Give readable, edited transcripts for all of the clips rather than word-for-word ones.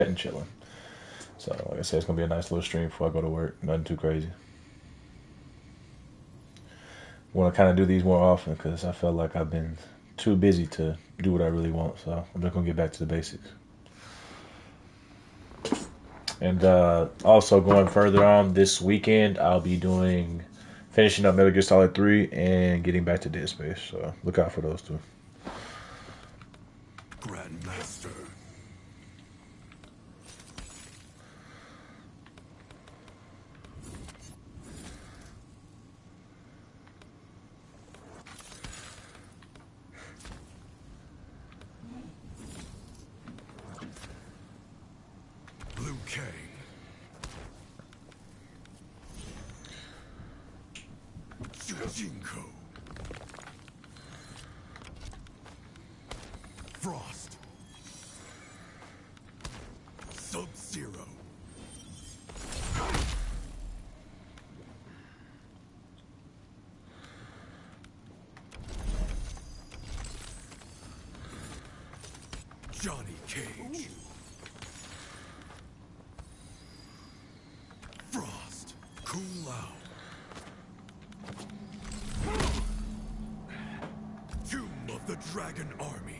and chilling. So like I said, it's gonna be a nice little stream before I go to work. Nothing too crazy. Want to kind of do these more often because I felt like I've been too busy to do what I really want. So I'm just gonna get back to the basics. And also going further on this weekend, I'll be finishing up Metal Gear Solid 3 and getting back to Dead Space. So look out for those two. Grandmaster. Liu Kang. Jinko. Frost. Sub-Zero. Johnny Cage. Frost. Kung Lao. Tomb of the Dragon Army.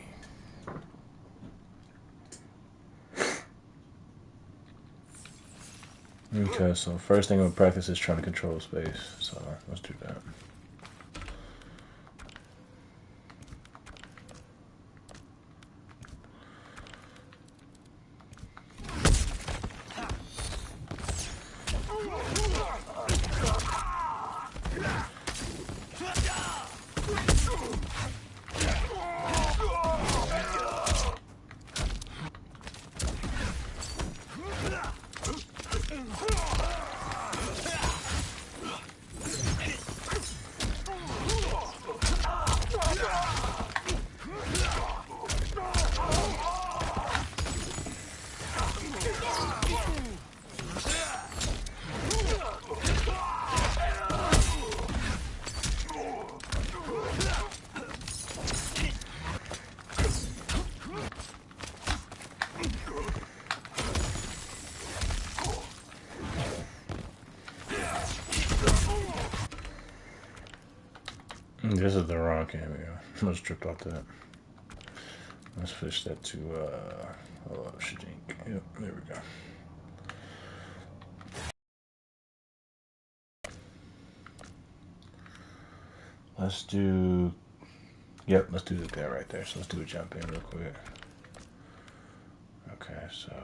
Okay, so first thing I'm gonna practice is trying to control space. So let's do that. This is the wrong cameo. Let's strip out that. Let's switch that to Shajink. Yep, there we go. Let's do let's do that right there. So let's do a jump in real quick. Okay, so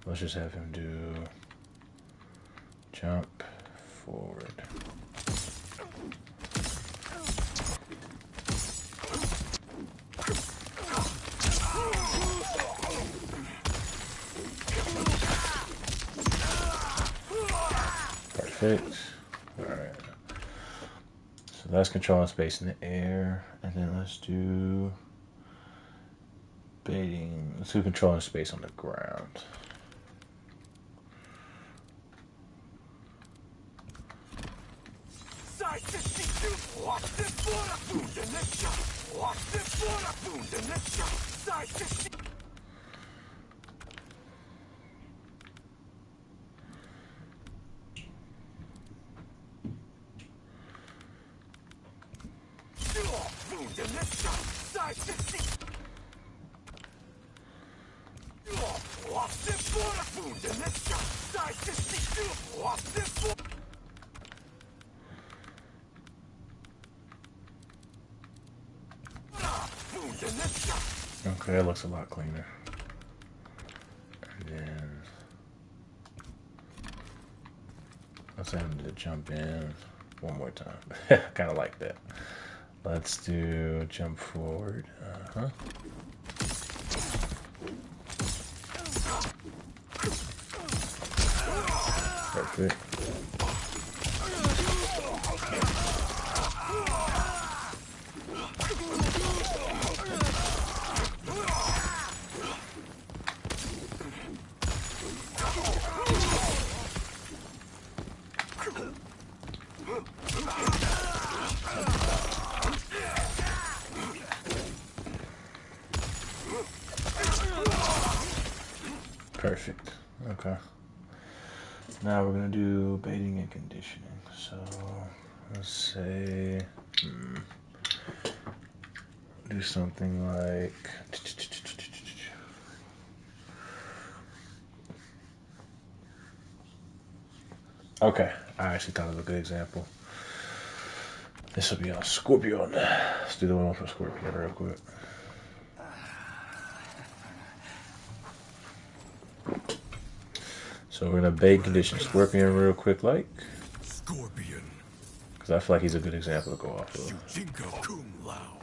let's just have him do jump forward. Perfect. Alright. So that's controlling space in the air. And then let's do baiting. Let's do controlling space on the ground. Okay, that looks a lot cleaner. And then let's have him to jump in one more time. Kind of like that. Let's do jump forward. Perfect. Perfect. Okay. Now we're gonna do baiting and conditioning. So let's say do something like okay. I actually thought of a good example. This will be on Scorpion. Let's do the one for Scorpion real quick. So we're gonna bait condition Scorpion real quick, like Scorpion. because I feel like he's a good example to go off of. Jinka Kung Lao.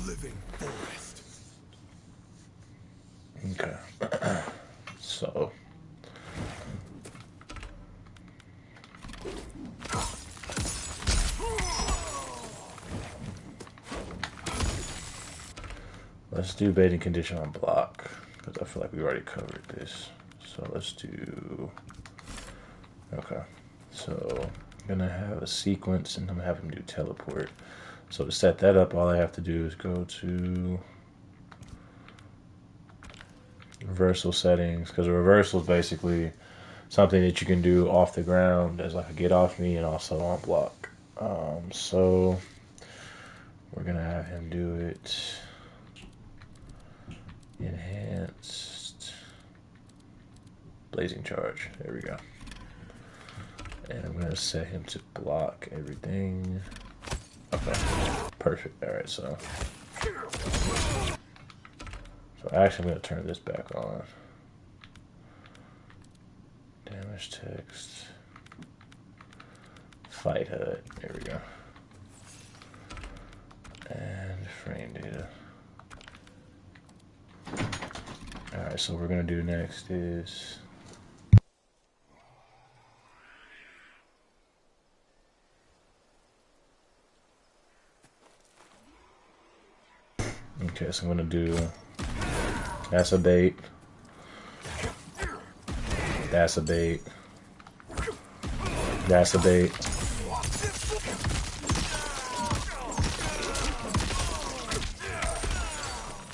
Living forest. Okay. So let's do baiting condition on block because I feel like we already covered this. So let's do. Okay. So I'm gonna have a sequence and I'm gonna have him do teleport. So to set that up, all I have to do is go to reversal settings because a reversal is basically something that you can do off the ground as like a get off me and also on block. So we're gonna have him do it enhanced blazing charge. There we go. And I'm gonna set him to block everything. Okay, perfect. All right, so actually I'm gonna turn this back on. Damage text, fight HUD. There we go. And frame data. All right, so what we're gonna do next is okay. So I'm gonna do that's a bait. That's a bait. That's a bait.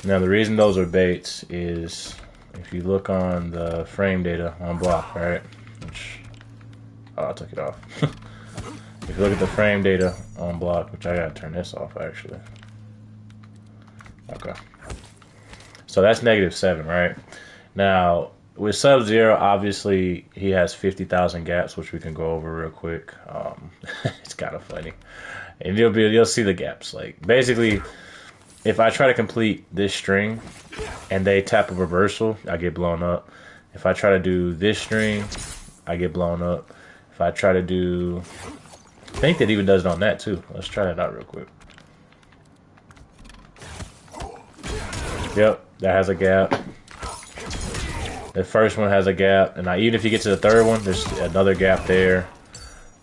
Now the reason those are baits is if you look on the frame data on block, right? Which I took it off. If you look at the frame data on block, which I gotta turn this off actually. Okay. So that's -7, right? Now with Sub-Zero, obviously he has 50,000 gaps, which we can go over real quick. It's kind of funny, and you'll see the gaps. Like basically, if I try to complete this string and they tap a reversal, I get blown up. If I try to do this string, I get blown up. If I try to do, I think that even does it on that too. Let's try that out real quick. Yep, that has a gap. The first one has a gap, and even if you get to the third one, there's another gap there.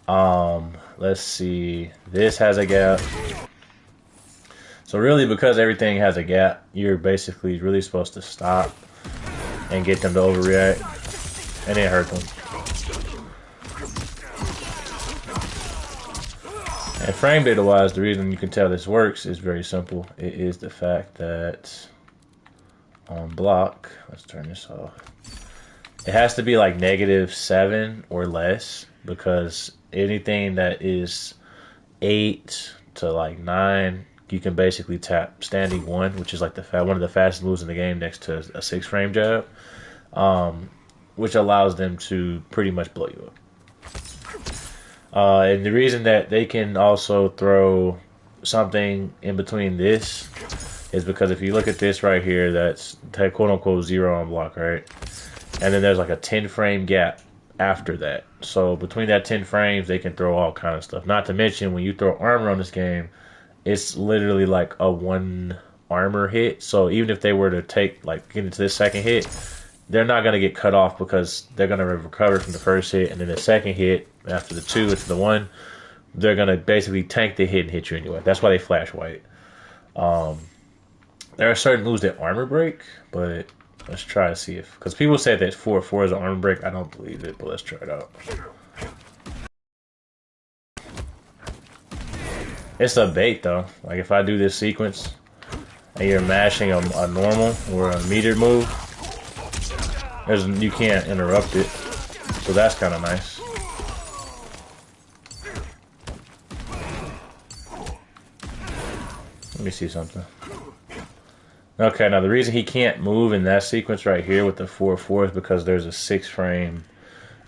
Let's see. This has a gap. So really, because everything has a gap, you're basically really supposed to stop and get them to overreact, and then hurt them. And frame data wise, the reason you can tell this works is very simple. It is the fact that on block, let's turn this off. It has to be like -7 or less, because anything that is 8 to like 9, you can basically tap standing 1, which is like one of the fastest moves in the game next to a 6-frame jab, which allows them to pretty much blow you up. And the reason that they can also throw something in between this is because if you look at this right here, that's quote unquote 0 on block, right? And then there's like a 10-frame gap after that. So between that 10 frames, they can throw all kind of stuff. Not to mention, when you throw armor on this game, it's literally like a 1 armor hit. So even if they were to get into this second hit, they're not going to get cut off because they're going to recover from the first hit. And then the second hit, after the 2, it's the 1. They're going to basically tank the hit and hit you anyway. That's why they flash white. There are certain moves that armor break, but let's try to see if... Because people say that 4-4 is an armor break. I don't believe it, but let's try it out. It's a bait, though. Like, if I do this sequence, and you're mashing a normal or a metered move, You can't interrupt it, so that's kind of nice. Let me see something. Okay, now the reason he can't move in that sequence right here with the 4/4 is because there's a 6 frame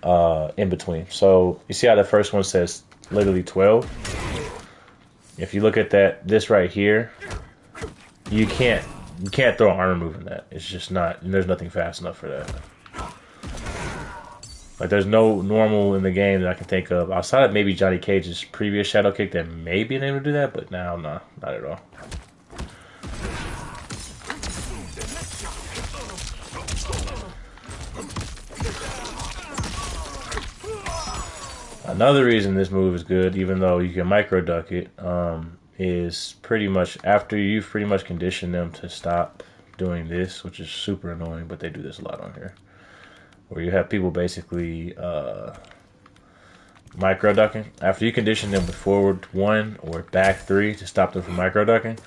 in between. So you see how the first one says literally 12? If you look at this right here, you can't throw an armor move in that. It's just not. There's nothing fast enough for that. Like, there's no normal in the game that I can think of outside of maybe Johnny Cage's previous Shadow Kick that may be able to do that, but now, no, not at all. Another reason this move is good, even though you can micro duck it, is pretty much after you've pretty much conditioned them to stop doing this, which is super annoying, but they do this a lot on here. Where you have people basically micro ducking. After you condition them with forward 1 or back 3 to stop them from micro ducking,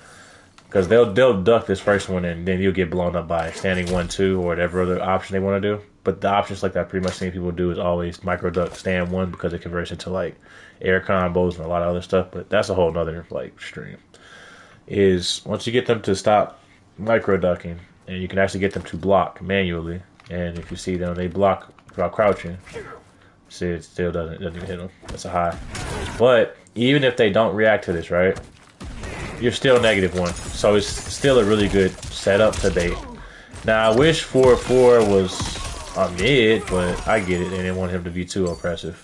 because they'll duck this first one and then you'll get blown up by standing 1-2 or whatever other option they want to do. But the options like that I've pretty much seen people do is always micro duck stand 1 because it converts into like air combos and a lot of other stuff. But that's a whole nother like stream. Is once you get them to stop micro ducking and you can actually get them to block manually. And if you see them, they block while crouching. See, it still doesn't even hit them. That's a high. But even if they don't react to this, right? You're still -1. So it's still a really good setup to bait. Now, I wish 4/4 was on mid, but I get it. They didn't want him to be too oppressive.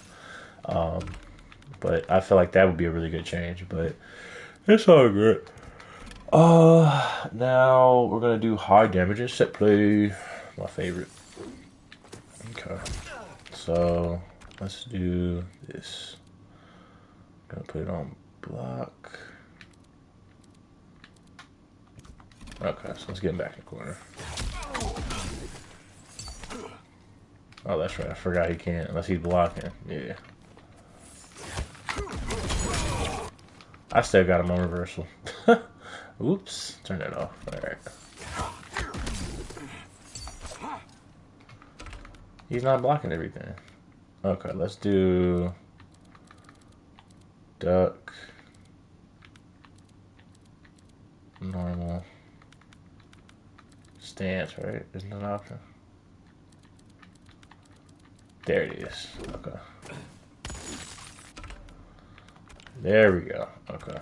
But I feel like that would be a really good change. But it's all good. Now we're going to do high damages. Set play. My favorite. Okay. So let's do this. Gonna put it on block. Okay, so let's get him back in the corner. Oh, that's right. I forgot he can't unless he's blocking. Yeah. I still got him on reversal. Oops. Turn that off. Alright. He's not blocking everything. Okay, let's do duck. Normal. Stance, right? Isn't that an option? There it is. Okay. There we go. Okay.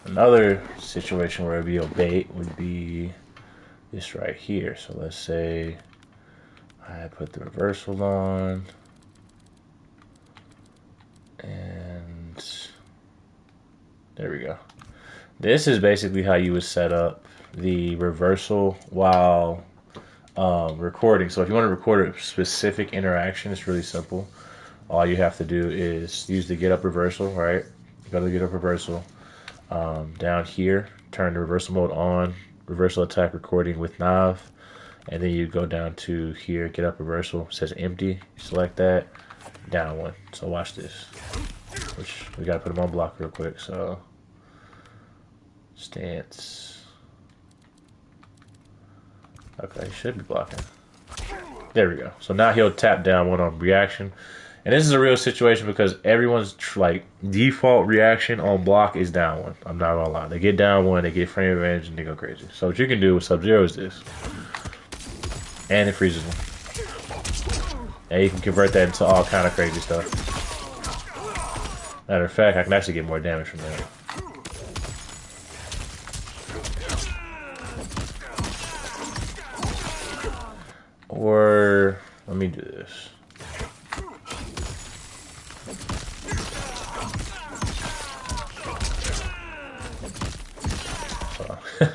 Another situation where it'd be a bait would be this right here. So let's say I put the reversal on and there we go. This is basically how you would set up the reversal while recording. So if you want to record a specific interaction, it's really simple. All you have to do is use the get up reversal, right? You go to the get up reversal. Down here, turn the reversal mode on, reversal attack recording with nav, and then you go down to here, get up reversal, it says empty, select that, down 1. So watch this, which we gotta put him on block real quick. So stance, okay, he should be blocking. There we go. So now he'll tap down 1 on reaction. And this is a real situation because everyone's like default reaction on block is down 1. I'm not gonna lie. They get down 1, they get frame advantage, and they go crazy. So what you can do with Sub-Zero is this. And it freezes them. And you can convert that into all kind of crazy stuff. Matter of fact, I can actually get more damage from that. Or let me do this.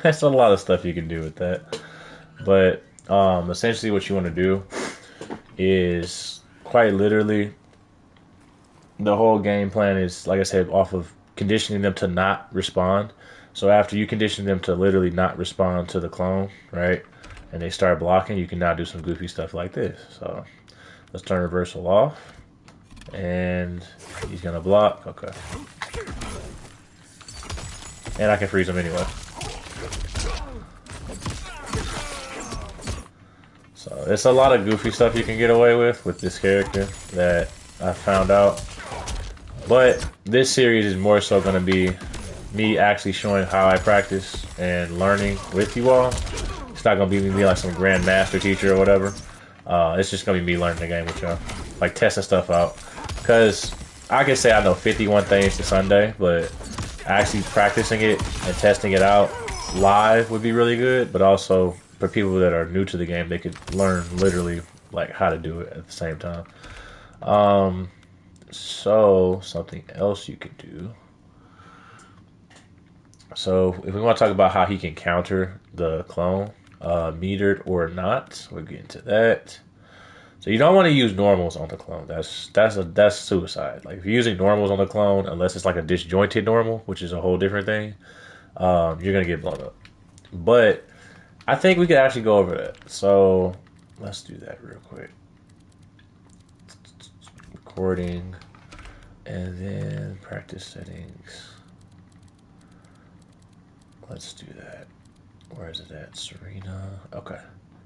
That's a lot of stuff you can do with that. But essentially what you want to do is quite literally the whole game plan is, like I said, off of conditioning them to not respond. So after you condition them to literally not respond to the clone, right, and they start blocking, you can now do some goofy stuff like this. So Let's turn reversal off. And he's gonna block. Okay. And I can freeze him anyway. So it's a lot of goofy stuff you can get away with this character that I found out. But this series is more so going to be me actually showing how I practice and learning with you all. It's not going to be me like some grand master teacher or whatever. It's just going to be me learning the game with y'all. Like testing stuff out. Because I can say I know 51 things to Sunday, but actually practicing it and testing it out live would be really good. But also for people that are new to the game, they could learn literally like how to do it at the same time. So something else you could do. So if we want to talk about how he can counter the clone, metered or not, we'll get into that. So you don't want to use normals on the clone. That's suicide. Like if you're using normals on the clone, unless it's like a disjointed normal, which is a whole different thing, you're gonna get blown up. But I think we could actually go over that. So let's do that real quick. Recording, and then practice settings. Let's do that. Where is it at? Serena. Okay.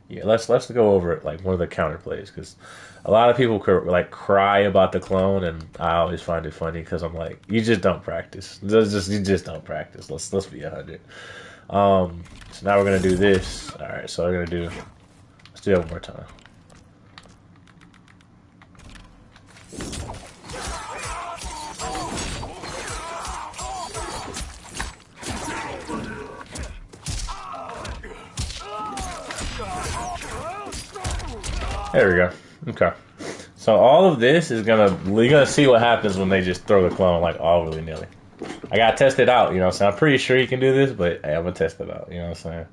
Yeah, let's go over it like one of the counter plays, because a lot of people like cry about the clone, and I always find it funny because I'm like, you just don't practice. You just don't practice. Let's be 100. So now we're gonna do this. All right. So let's do that one more time. There we go. Okay. So all of this is you're gonna see what happens when they just throw the clone like all willy-nilly. I gotta test it out, you know what I'm saying? I'm pretty sure you can do this, but hey, I'm gonna test it out, you know what I'm saying?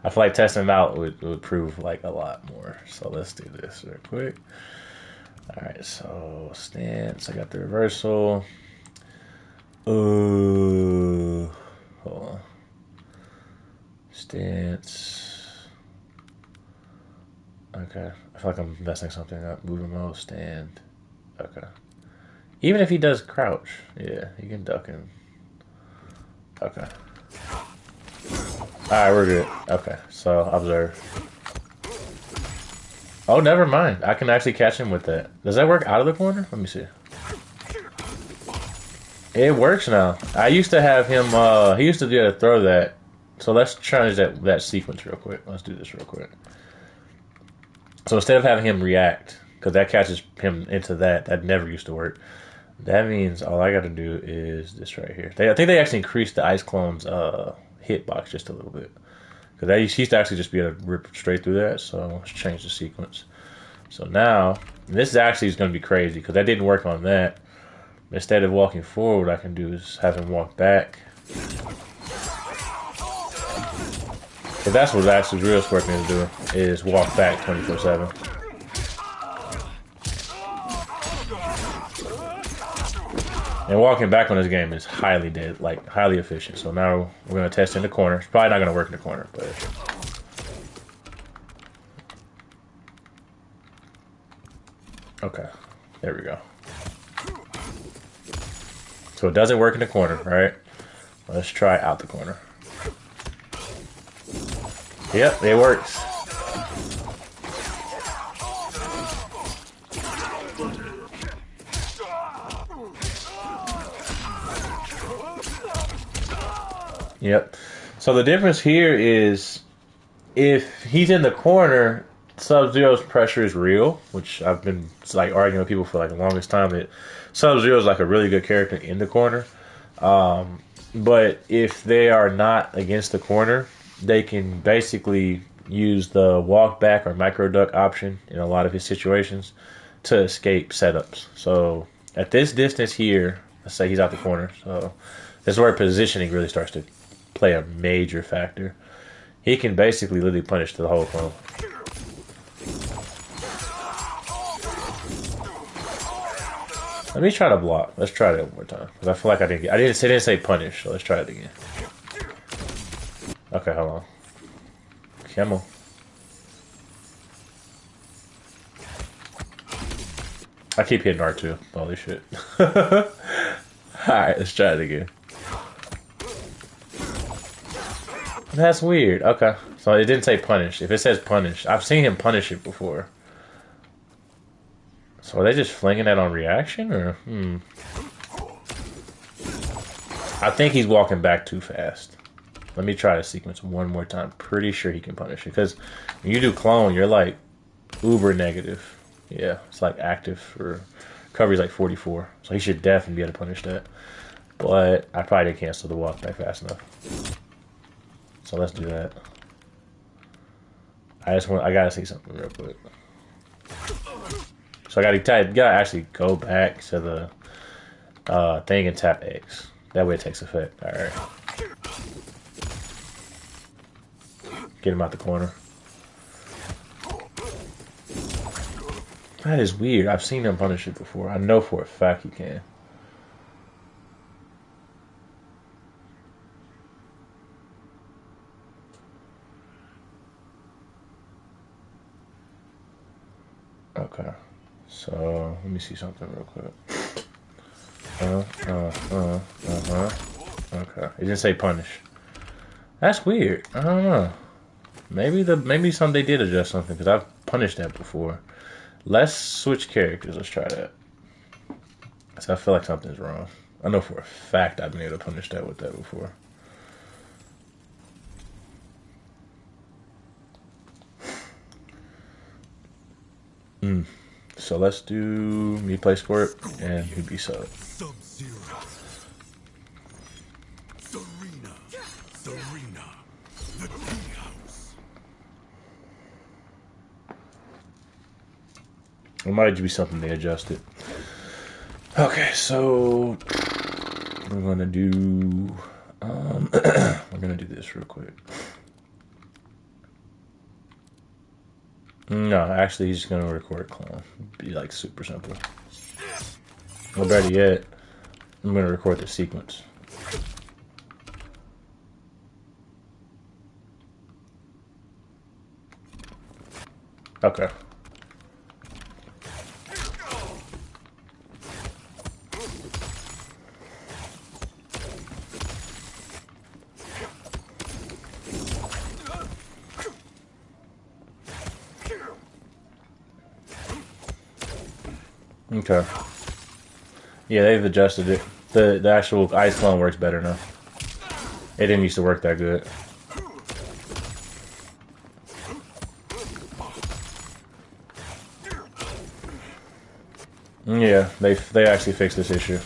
I feel like testing it out would prove like a lot more. So let's do this real quick. Alright, so stance, I got the reversal. Hold on. Stance. Okay, I feel like I'm messing something up. Moving mode, stand. Okay. Even if he does crouch, yeah, he can duck him. Okay. Alright, we're good. Okay, so observe. Oh, never mind. I can actually catch him with that. Does that work out of the corner? Let me see. It works now. I used to have him, he used to be able to throw that. So let's change that sequence real quick. Let's do this real quick. So instead of having him react, because that catches him into that never used to work. That means all I got to do is this right here. I think they actually increased the ice clone's hitbox just a little bit, because he used to actually just be able to rip straight through that. So let's change the sequence. So now this actually is going to be crazy because that didn't work on that. Instead of walking forward, what I can do is have him walk back. Because that's what actually real working to do, is walk back 24/7. And walking back on this game is highly efficient. So now we're gonna test in the corner. It's probably not gonna work in the corner, but okay, there we go. So it doesn't work in the corner, right? Let's try out the corner. Yep, it works. Yep. So the difference here is if he's in the corner, Sub-Zero's pressure is real, which I've been like arguing with people for like the longest time that Sub-Zero is like a really good character in the corner. But if they are not against the corner, they can basically use the walk back or micro duck option in a lot of his situations to escape setups. So at this distance here, let's say he's out the corner. So this is where positioning really starts to play a major factor. He can basically literally punish the whole clone. Let me try to block. Let's try that one more time, because I feel like I didn't say punish, so let's try it again. Okay, hold on. Come on. I keep hitting R2. Holy shit. Alright, let's try it again. That's weird. Okay. So it didn't say punish. If it says punish, I've seen him punish it before. So are they just flinging that on reaction, or I think he's walking back too fast. Let me try the sequence one more time. Pretty sure he can punish it, because when you do clone, you're like uber negative. Yeah, it's like active for recovery's like 44, so he should definitely be able to punish that. But I probably didn't cancel the walk back fast enough. So let's do that. I gotta see something real quick. So I gotta actually go back to the thing and tap X. That way it takes effect. All right. Get him out the corner. That is weird. I've seen him punish it before. I know for a fact he can. Okay. So let me see something real quick. Okay. It didn't say punish. That's weird. I don't know. Maybe they did adjust something, because I've punished that before. Let's switch characters. Let's try that. So I feel like something's wrong. I know for a fact I've been able to punish that with that before. So let's do me play Squirt and he be sub. Sub-Zero. Serena. The tea house. It might be something they adjusted. Okay, so we're gonna do we're gonna do this real quick. No, actually he's just gonna record clone. Be like super simple. Or better yet, I'm gonna record the sequence. Okay. Okay. Yeah, they've adjusted it. The actual ice clone works better now. It didn't used to work that good. Yeah, they actually fixed this issue.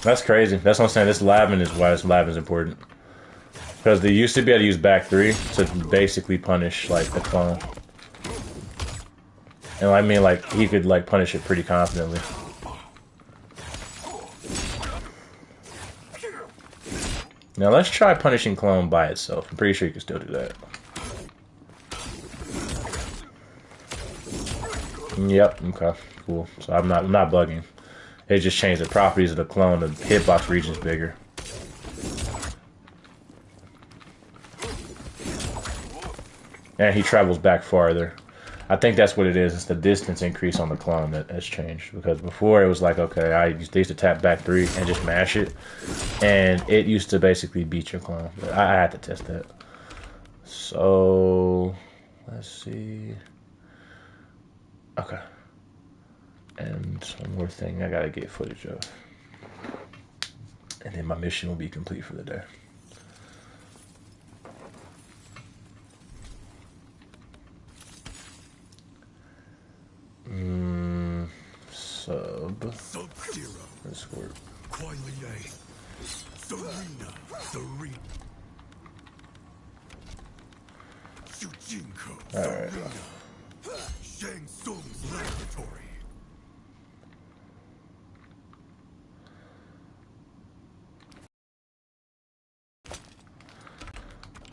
That's crazy. That's what I'm saying. This labbing is why this labbing is important. Because they used to be able to use back 3 to basically punish like the clone. And I mean, like, he could like punish it pretty confidently. Now let's try punishing clone by itself. I'm pretty sure you can still do that. Yep. Okay. Cool. So I'm not bugging. It just changed the properties of the clone. The hitbox region's bigger. And he travels back farther. I think that's what it is. It's the distance increase on the clone that has changed. Because before it was like, okay, they used to tap back 3 and just mash it. And it used to basically beat your clone. But I had to test that. So, let's see. Okay. And one more thing I gotta get footage of. And then my mission will be complete for the day. Sub-Zero. Let's work. Serena. Shujinko. Alright. Serena. Shang Tsung's laboratory.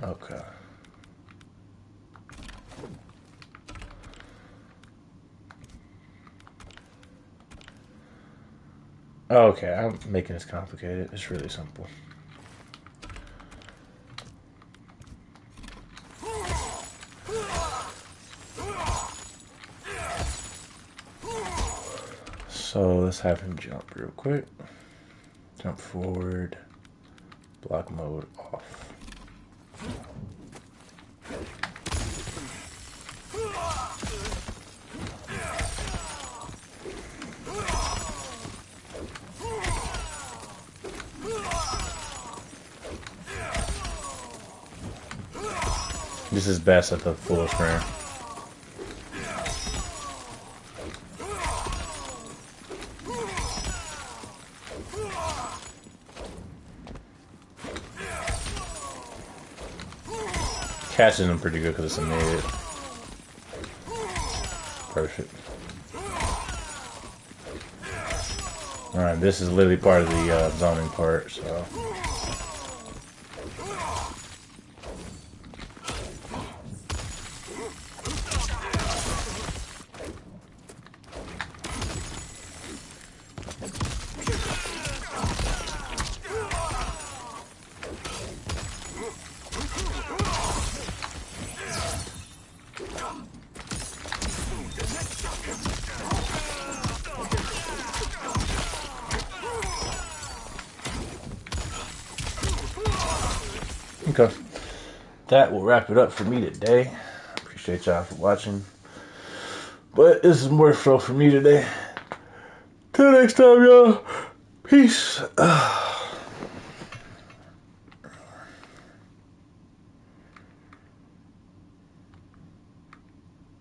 Okay. Okay, I'm making this complicated. It's really simple. So let's have him jump real quick. Jump forward. Block mode off. This is best at the full screen. Catching them pretty good because it's a mid. Perfect. Alright, this is literally part of the zoning part, so. Okay. That will wrap it up for me today. Appreciate y'all for watching. But this is more so for me today. Till next time, y'all. Peace.